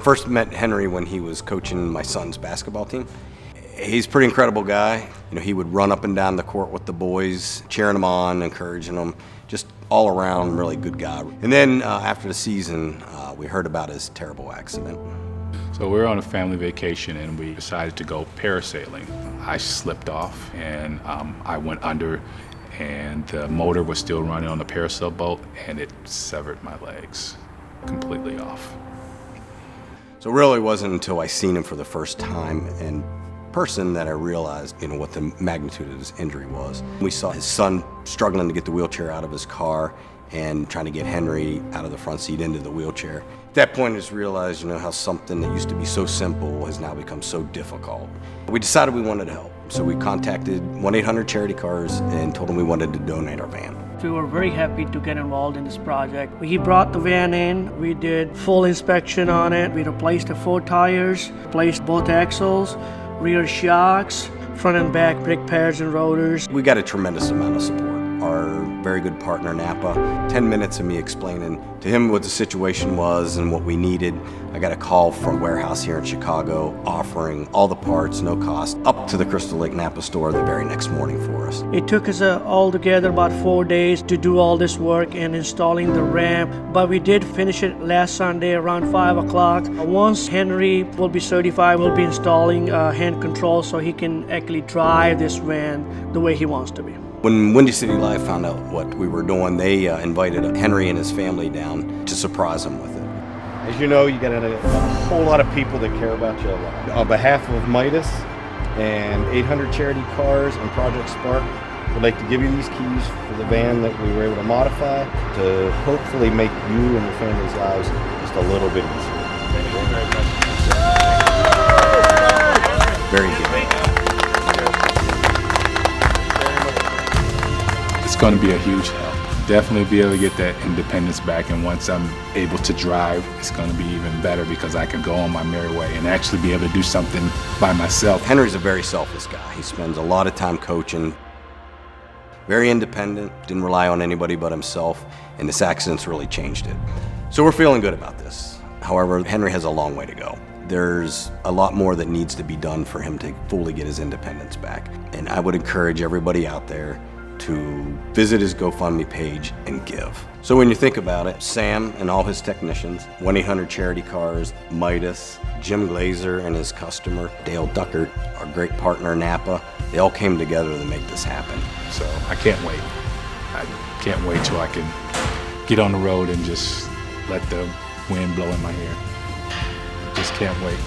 first met Henry when he was coaching my son's basketball team. He's a pretty incredible guy. He would run up and down the court with the boys, cheering them on, encouraging them. Just all around really good guy. And then after the season, we heard about his terrible accident. So we were on a family vacation and we decided to go parasailing. I slipped off and I went under, and the motor was still running on the parasail boat, and it severed my legs completely off. So it really wasn't until I seen him for the first time in person that I realized, what the magnitude of his injury was. We saw his son struggling to get the wheelchair out of his car and trying to get Henry out of the front seat into the wheelchair. At that point, I just realized, how something that used to be so simple has now become so difficult. We decided we wanted to help, so we contacted 1-800-CHARITY-CARS and told them we wanted to donate our van. We were very happy to get involved in this project. He brought the van in, we did full inspection on it, we replaced the 4 tires, replaced both axles, rear shocks, front and back brake pads and rotors. We got a tremendous amount of support. Our very good partner, Napa, 10 minutes of me explaining to him what the situation was and what we needed. I got a call from a warehouse here in Chicago offering all the parts, no cost, up to the Crystal Lake Napa store the very next morning for us. It took us all together about 4 days to do all this work and installing the ramp, but we did finish it last Sunday around 5 o'clock. Once Henry will be certified, we'll be installing hand control so he can actually drive this van the way he wants to be. When Windy City Live found out what we were doing, they invited Henry and his family down to surprise him with it. As you know, you got a whole lot of people that care about you a lot. On behalf of Midas and 800 Charity Cars and Project Spark, we'd like to give you these keys for the van that we were able to modify to hopefully make you and your family's lives just a little bit easier. Thank you very much. Very good. It's going to be a huge help. Definitely be able to get that independence back, and once I'm able to drive, it's going to be even better because I can go on my merry way and actually be able to do something by myself. Henry's a very selfless guy. He spends a lot of time coaching, very independent, didn't rely on anybody but himself, and this accident's really changed it. So we're feeling good about this. However, Henry has a long way to go. There's a lot more that needs to be done for him to fully get his independence back. And I would encourage everybody out there to visit his GoFundMe page and give. So when you think about it, Sam and all his technicians, 1-800-CHARITY-CARS, Midas, Jim Glazer and his customer, Dale Duckert, our great partner Napa, they all came together to make this happen. So I can't wait. I can't wait till I can get on the road and just let the wind blow in my hair. Just can't wait.